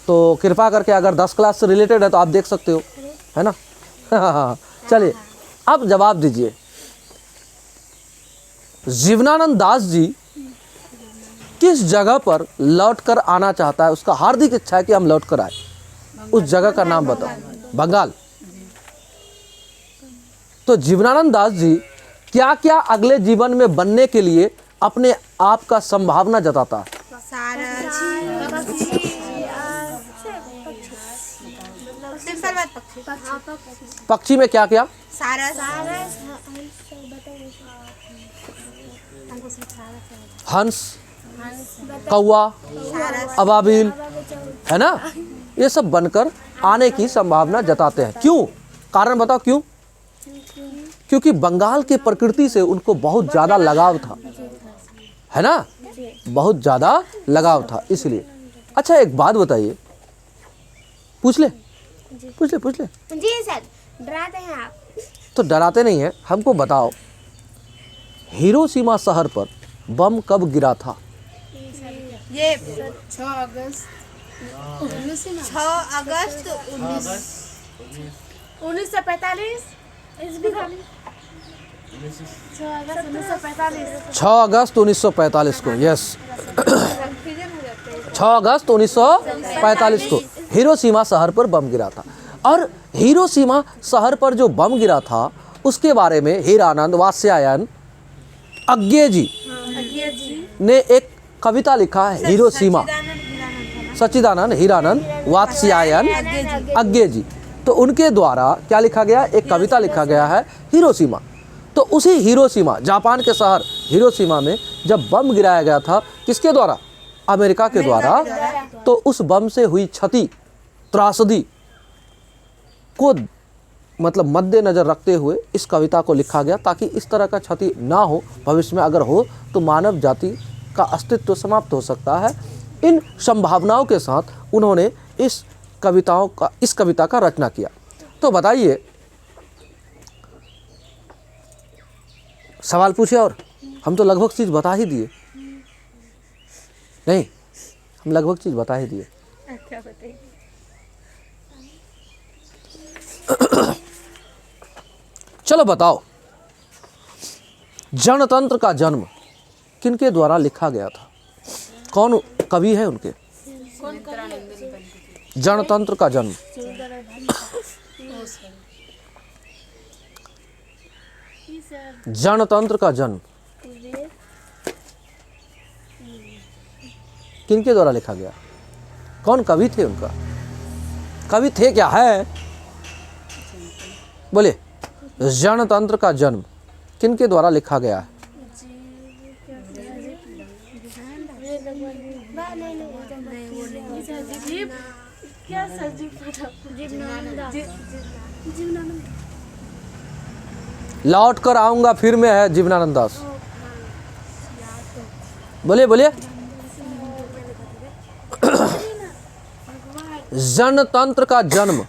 तो कृपा करके अगर 10 क्लास से रिलेटेड है तो आप देख सकते हो, है ना? चलिए अब जवाब दीजिए। जीवनानंद दास जी किस जगह पर लौट कर आना चाहता है? उसका हार्दिक इच्छा है कि हम लौट कर आए। उस जगह का नाम बताओ। बंगाल। तो जीवनानंद दास जी क्या क्या अगले जीवन में बनने के लिए अपने आप का संभावना जताता है? पक्षी में क्या क्या? हंस, कौवा, अबाबिल, है ना? ये सब बनकर आने की संभावना जताते हैं। क्यों? कारण बताओ क्यों? क्योंकि बंगाल के प्रकृति से उनको बहुत ज़्यादा लगाव था, है ना? बहुत ज़्यादा लगाव था इसलिए। अच्छा एक बात बताइए, पूछ ले जी सर, डराते हैं आप? तो डराते नहीं हैं, हमको बताओ हिरोशिमा शहर पर बम कब गिरा था? ये 6 अगस्त 1945 6 अगस्त 1945 को, यस 6 अगस्त 1945 को हिरोशिमा शहर पर बम गिरा था। और हिरोशिमा शहर पर जो बम गिरा था उसके बारे में हीरानंद वात्स्यायन अज्ञे जी ने एक कविता लिखा है, हिरोशिमा। सच्चिदानंद हीरानंद वात्स्यायन अज्ञे जी। तो उनके द्वारा क्या लिखा गया, एक कविता लिखा गया है हिरोशिमा। तो उसी हिरोशिमा, जापान के शहर हिरोशिमा में जब बम गिराया गया था, किसके द्वारा, अमेरिका के द्वारा, तो उस बम से हुई क्षति, त्रासदी को मतलब मद्देनजर रखते हुए इस कविता को लिखा गया, ताकि इस तरह का क्षति ना हो, भविष्य में अगर हो तो मानव जाति का अस्तित्व समाप्त हो सकता है। इन संभावनाओं के साथ उन्होंने इस कविता का रचना किया। तो बताइए, सवाल पूछे, और हम तो लगभग चीज़ बता ही दिए, नहीं हम लगभग चीज़ बता ही दिए। अच्छा बताइए। चलो बताओ, जनतंत्र का जन्म किनके द्वारा लिखा गया था, कौन कवि है उनके, जनतंत्र का जन्म, जनतंत्र का जन्म किनके द्वारा लिखा गया, कौन कवि थे, उनका कवि थे क्या है, बोले। जनतंत्र का जन्म किनके द्वारा लिखा गया है, लौट कर आऊंगा फिर में है जीवनानंद दास, बोलिए बोलिए। जनतंत्र का जन्म,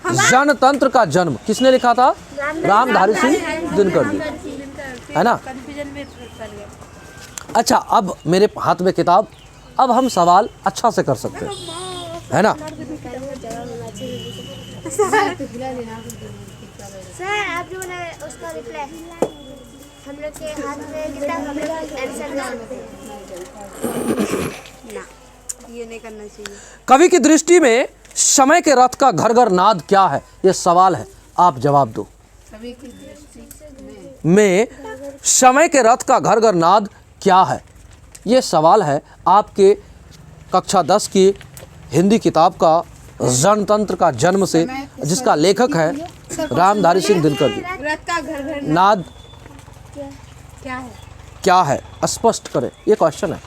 जनतंत्र का जन्म किसने लिखा था, रामधारी सिंह दिनकर जी, है ना। अच्छा, अब मेरे हाथ में किताब, अब हम सवाल अच्छा से कर सकते हैं, है ना। सर आप जो बोला उसका रिप्लाई हम लोग के हाथ में किताब, हम लोग आंसर कर सकते हैं। ये नहीं करना चाहिए। कवि की दृष्टि में समय के रथ का घर घर नाद क्या है, ये सवाल है, आप जवाब दो। कवि की दृष्टि में समय के रथ का घर घर नाद क्या है, ये सवाल है आपके कक्षा 10 की हिंदी किताब का जनतंत्र का जन्म से, जिसका लेखक है रामधारी सिंह दिनकर जी। रथ का घर घर नाद क्या है, स्पष्ट करें, ये क्वेश्चन है।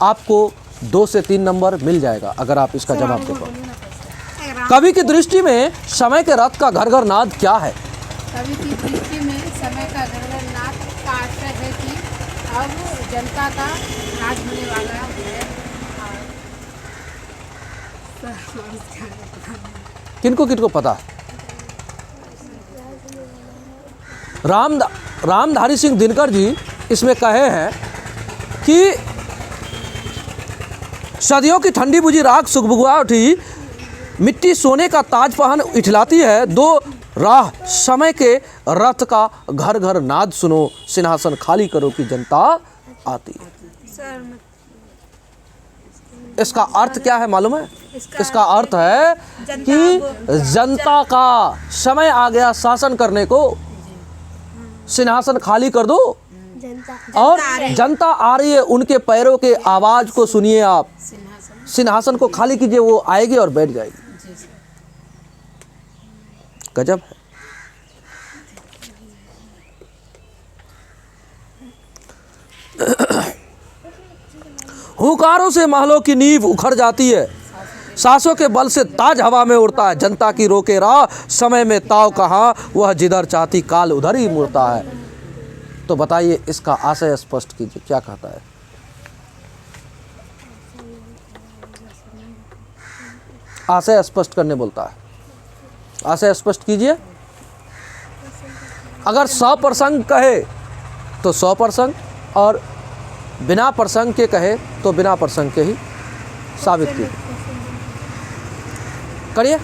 आपको 2 से 3 नंबर मिल जाएगा अगर आप इसका जवाब दे पाओ। कवि की दृष्टि में समय के रथ का घर घर नाद क्या है, कवि की दृष्टि में समय का घर घर नाद का आशय है कि अब जनता का राज होने वाला है। किनको किनको पता है। रामधारी सिंह दिनकर जी इसमें कहे हैं कि सदियों की ठंडी बुझी राख सुखबुआ उठी, मिट्टी सोने का ताज पहन इठलाती है, 2 राह समय के रथ का घर घर नाद सुनो, सिंहासन खाली करो कि जनता आती है। इसका अर्थ क्या है मालूम है, इसका अर्थ है कि जनता का समय आ गया शासन करने को, सिंहासन खाली कर दो, और जनता आ रही है, उनके पैरों के आवाज को सुनिए आप, सिंहासन को खाली कीजिए, वो आएगी और बैठ जाएगी। गजब है। हुंकारों से महलों की नींव उखड़ जाती है, सांसों के बल से ताज हवा में उड़ता है, जनता की रोके राह समय में ताव कहाँ, वह जिधर चाहती काल उधर ही मुड़ता है। तो बताइए इसका आशय स्पष्ट कीजिए, क्या कहता है। आशय स्पष्ट करने बोलता है, आशय स्पष्ट कीजिए। अगर 100 प्रसंग कहे तो 100 प्रसंग, और बिना प्रसंग के कहे तो बिना प्रसंग के ही साबित कीजिए। करिए,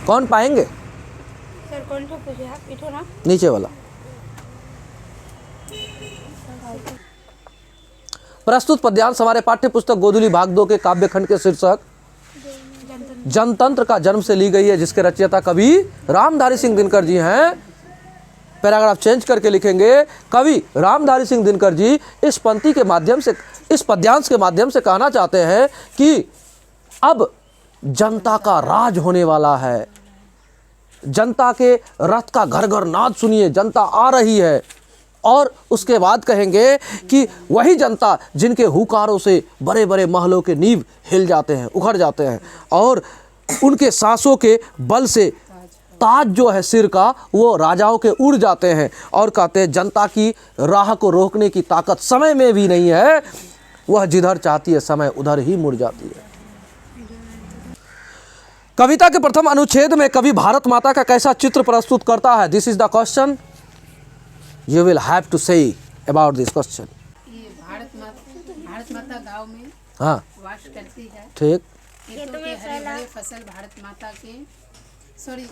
कौन पाएंगे। सर कौन सा पूछे आप, इठो ना नीचे वाला। प्रस्तुत पद्यांश हमारे पाठ्य पुस्तक गोधुली भाग 2 के काव्य खंड के शीर्षक जनतंत्र का जन्म से ली गई है, जिसके रचयिता कवि रामधारी सिंह दिनकर जी हैं। पैराग्राफ चेंज करके लिखेंगे, कवि रामधारी सिंह दिनकर जी इस पंक्ति के माध्यम से, इस पद्यांश के माध्यम से कहना चाहते हैं कि अब जनता का राज होने वाला है, जनता के रथ का घर घर नाद सुनिए, जनता आ रही है। और उसके बाद कहेंगे कि वही जनता जिनके हुकारों से बड़े बड़े महलों के नींव हिल जाते हैं, उखड़ जाते हैं, और उनके सांसों के बल से ताज जो है सिर का वो राजाओं के उड़ जाते हैं। और कहते हैं जनता की राह को रोकने की ताकत समय में भी नहीं है, वह जिधर चाहती है समय उधर ही मुड़ जाती है। कविता के प्रथम अनुच्छेद में कवि भारत माता का कैसा चित्र प्रस्तुत करता है? This is the question, you will have to say about this question. ये भारत माता गांव में हाँ वास करती है। ठीक, खेतों के हरे भरे फसल भारत माता के, सॉरी,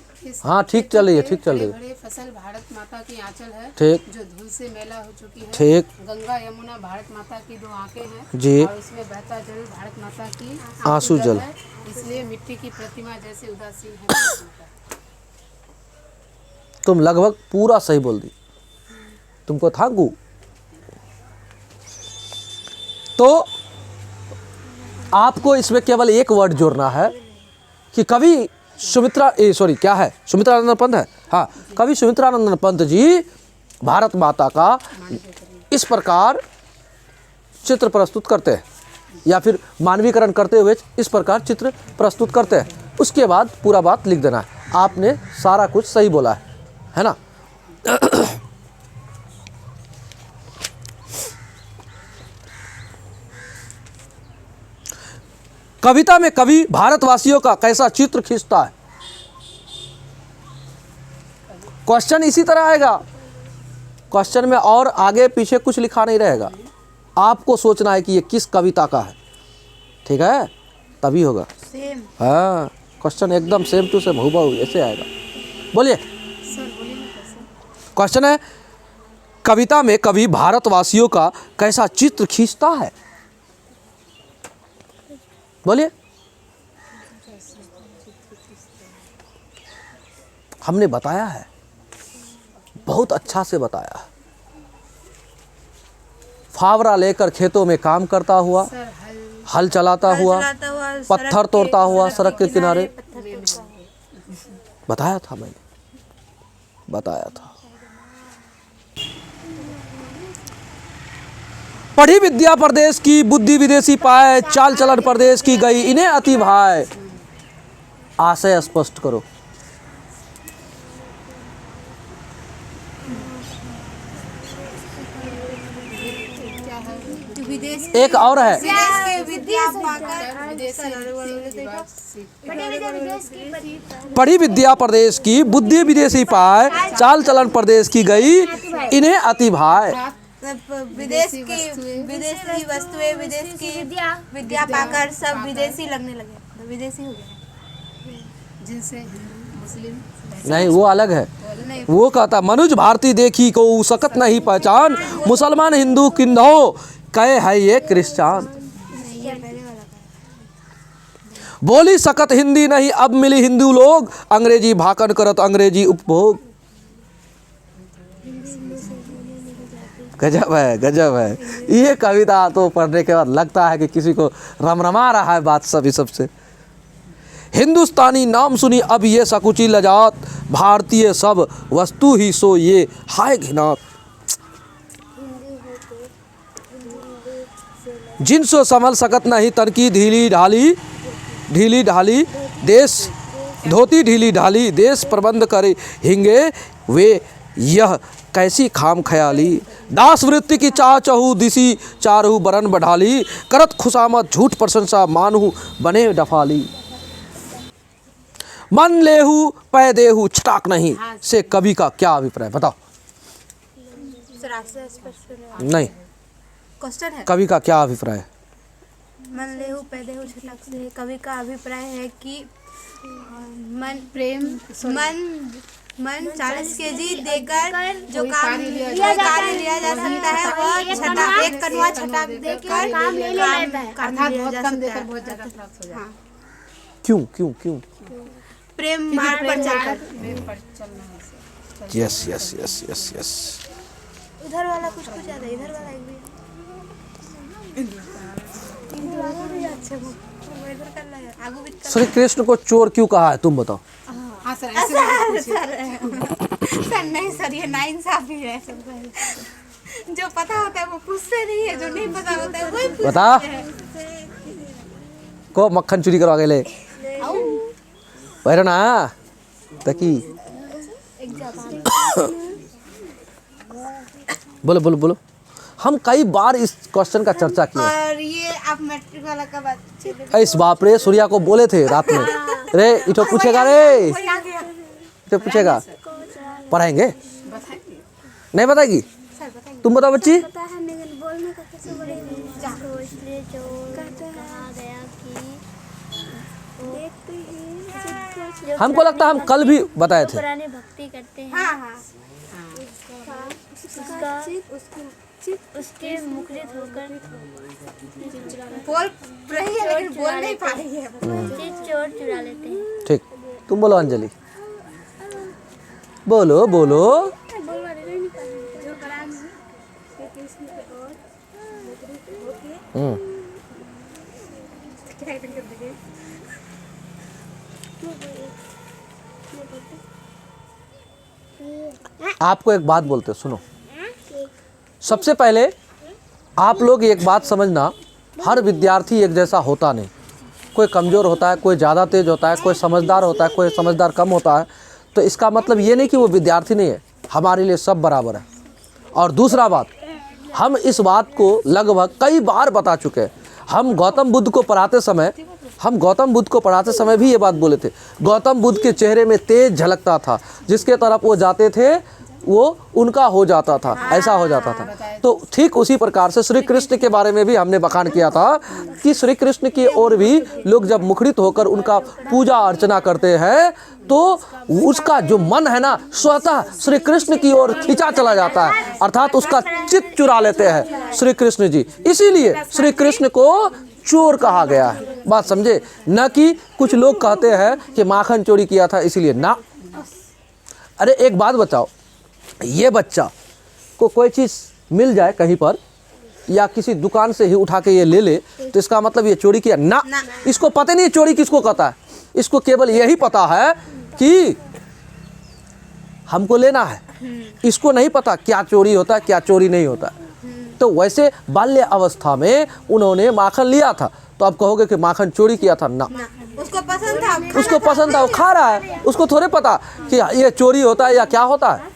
हाँ ठीक चल रही है, ठीक चल रही है। बड़े फसल भारत माता की आंचल है, ठीक, जो धूल से मैला हो चुकी है। ठीक, गंगा यमुना भारत माता की दो आंखें हैं जी, और उसमें बहता जल भारत माता की आंसू जल है, इसलिए मिट्टी की प्रतिमा जैसे उदासीन है भारत माता। तुम लगभग पूरा सही बोल दी, तुमको था गु। तो आपको इसमें केवल एक वर्ड जोड़ना है कि कवि सुमित्रानंद पंत है, हाँ, कवि सुमित्रानंद पंत जी भारत माता का इस प्रकार चित्र प्रस्तुत करते हैं, या फिर मानवीकरण करते हुए इस प्रकार चित्र प्रस्तुत करते हैं। उसके बाद पूरा बात लिख देना है। आपने सारा कुछ सही बोला है ना? कविता में कवि भारतवासियों का कैसा चित्र खींचता है? क्वेश्चन इसी तरह आएगा, क्वेश्चन में और आगे पीछे कुछ लिखा नहीं रहेगा, आपको सोचना है कि ये किस कविता का है, ठीक है? तभी होगा। सेम, हाँ, क्वेश्चन एकदम सेम टू सेम हूबहू ऐसे आएगा। बोलिए, क्वेश्चन है कविता में कवि भारतवासियों का कैसा चित्र खींचता है? बोलिए। हमने बताया है, बहुत अच्छा से बताया है। फावड़ा लेकर खेतों में काम करता हुआ, हल चलाता हुआ, पत्थर तोड़ता हुआ सड़क के किनारे, बताया था मैंने, बताया था। पढ़ी विद्या परदेश की, बुद्धि विदेशी पाए, चाल चलन परदेश की गई, इन्हें अति भाए। आशय स्पष्ट करो। एक और है, पढ़ी विद्या परदेश की, बुद्धि विदेशी पाए, चाल चलन परदेश की गई, इन्हें अति भाए। विदेश की वस्तुएं, विदेश की विद्या पाकर सब विदेशी लगने लगे, तो विदेशी हो गए। जिनसे मुस्लिम नहीं, वो अलग है। वो कहता मनुज भारती देखी को सकत नहीं पहचान, मुसलमान हिंदू किन्हो कहे है ये क्रिश्चियन। बोली सकत हिंदी नहीं अब मिली हिंदू लोग, अंग्रेजी भाकन करत अंग्रेजी उपभोग। गजब है, गजब है। ये कविता तो पढ़ने के बाद लगता है कि किसी को रमरमा रहा है बात सभी सबसे। हिंदुस्तानी नाम सुनी अब ये सकुची लजात, भारतीय सब वस्तु ही सो ये हाय घिनात। जिनसो संभल सकत नहीं तन की ढीली ढाली देश, धोती ढीली ढाली देश प्रबंध करे हिंगे वे, यह कैसी खाम ख्याली। दास वृत्ति की चाह चहु दिसी चारहु बरन बढ़ाली, करत खुशामद झूठ प्रशंसा मानहु बने डफाली। मन लेहु पै देहु छटाक नहीं से कवि का क्या अभिप्राय? बताओ। नहीं, क्वेश्चन है, कवि का क्या अभिप्राय है? मन लेहु पैदे हो छटक से कवि का अभिप्राय है कि मन 40 केजी देकर जो कार्य लिया जा सकता है वह छटा, एक कनवा छटाक देकर काम ले लेता है, अर्थात बहुत कम देकर बहुत ज्यादा प्राप्त हो जाता है। क्यों क्यों क्यों? प्रेम मार्ग पर चलकर। प्रेम पर चलना है। Yes yes yes yes yes. उधर वाला कुछ ज्यादा, इधर वाला एक भी अच्छा वो इधर कर ला यार, आगू भी श्री कृष्ण को चोर क्यों कहा है, तुम बताओ। हाँ सर, ऐसे वाला पूछिए। सर नहीं सर, ये नाइंसाफी है सर। जो पता होता है वो पूछते नहीं है, जो नहीं पता होता है वही पूछते बता। हैं। को मक्खन चोरी करवा के ले वैरो ना तकी। बोलो बोलो बोलो। हम कई बार इस क्वेश्चन का चर्चा किया। और ये आप मैट्रिक वाला का बात इस बाप रे, सूर्या को बोले थे रात में, रे इठो पूछेगा रे, वही आ गया इठो पूछेगा, पढ़ाएंगे बताइए। नहीं बताएगी। सर बताइए। तुम बताओ बच्ची। पता है लेकिन बोलने का कैसे बोलेंगे? तो इसलिए जो कहा गया कि देखते ही हमको लगता है हम कल भी बताए थे। पुराने भक्ति करते हैं हाँ हाँ उसके मुखरित होकर बोल रही है लेकिन बोल नहीं पा रही है। चीज चोर चुरा लेते हैं। ठीक, तुम बोलो अंजलि, बोलो बोलो। आपको एक बात बोलते, सुनो। सबसे पहले आप लोग एक बात समझना, हर विद्यार्थी एक जैसा होता नहीं। कोई कमज़ोर होता है, कोई ज़्यादा तेज होता है, कोई समझदार होता है, कोई समझदार कम होता है। तो इसका मतलब ये नहीं कि वो विद्यार्थी नहीं है, हमारे लिए सब बराबर है। और दूसरा बात, हम इस बात को लगभग कई बार बता चुके हैं। हम गौतम बुद्ध को पढ़ाते समय भी ये बात बोले थे। गौतम बुद्ध के चेहरे में तेज झलकता था, जिसके तरफ वो जाते थे वो उनका हो जाता था, ऐसा हो जाता था। तो ठीक उसी प्रकार से श्री कृष्ण के बारे में भी हमने बखान किया था कि श्री कृष्ण की ओर भी लोग जब मुखरित होकर उनका पूजा अर्चना करते हैं तो उसका जो मन है ना, स्वतः श्री कृष्ण की ओर खींचा चला जाता है, अर्थात उसका चित्त चुरा लेते हैं श्री कृष्ण जी। इसीलिए श्री कृष्ण को चोर कहा गया है। बात समझे न कि कुछ लोग कहते हैं कि माखन चोरी किया था इसलिए ना। अरे एक बात बताओ, ये बच्चा को कोई चीज़ मिल जाए कहीं पर या किसी दुकान से ही उठा के ये ले ले तो इसका मतलब ये चोरी किया ना। इसको पता नहीं चोरी किसको कहता है, इसको केवल यही पता है कि हमको लेना है। इसको नहीं पता क्या चोरी होता है क्या चोरी नहीं होता। तो वैसे बाल्य अवस्था में उन्होंने माखन लिया था, तो आप कहोगे कि माखन चोरी किया था ना। उसको पसंद था, उसको पसंद था, वो खा रहा है, उसको थोड़े पता कि ये चोरी होता है या क्या होता है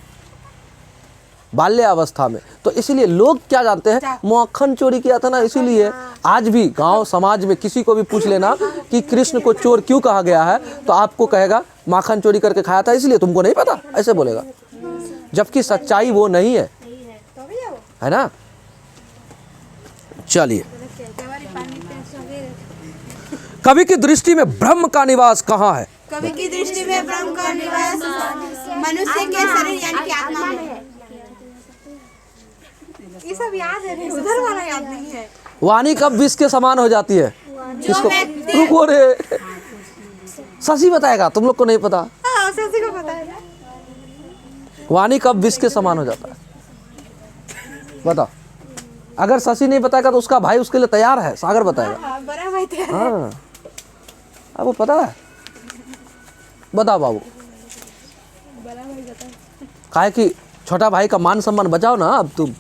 बाल्य अवस्था में। तो इसीलिए लोग क्या जानते हैं, माखन चोरी किया था ना इसीलिए। आज भी गांव समाज में किसी को भी पूछ लेना कि कृष्ण को चोर क्यों कहा गया है, तो आपको कहेगा माखन चोरी करके खाया था इसलिए, तुमको नहीं पता, ऐसे बोलेगा। जबकि सच्चाई वो नहीं है ना। चलिए, कवि की दृष्टि में ब्रह्म का निवास कहाँ है? कवि की दृष्टि में ब्रह्म का निवास मनुष्य के शरीर यानी कि आत्मा में है। ये सब याद है, उधर वाला याद नहीं है। वाणी कब विष के समान हो जाती है? किसको? रुको रे, शशि बताएगा, तुम लोग को नहीं पता। हाँ, शशि को पता है। वाणी कब विष के समान हो जाता है बताओ। अगर शशि नहीं बताएगा तो उसका भाई उसके लिए तैयार है, सागर बताएगा। हाँ, बड़ा भाई तैयार है। हाँ, आपको पता है? बताओ बाबू। काहे कि छोटा भाई का मान सम्मान बचाओ ना। अब तुम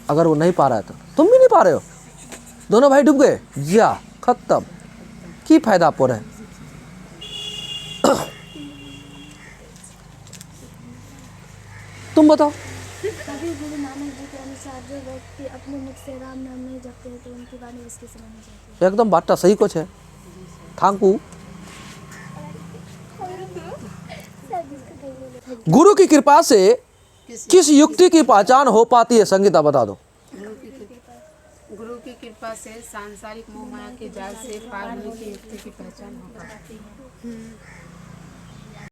अगर वो नहीं पा रहा है तो तुम भी नहीं पा रहे हो, दोनों भाई डूब गए, जा खत्म, की फायदा पर है। तुम बताओ। कभी गुरु नानक जी के अनुसार जो व्यक्ति अपने मुख से राम नाम नहीं जपते हैं तो उनकी वाणी इसके समान हो जाती एकदम बात सही कुछ है। थांकू। गुरु की कृपा से किस युक्ति की पहचान हो पाती है, संगीता बता दो। गुरु की कृपा से सांसारिक मोह माया के जाल से पार होने की युक्ति की पहचान हो पाती है।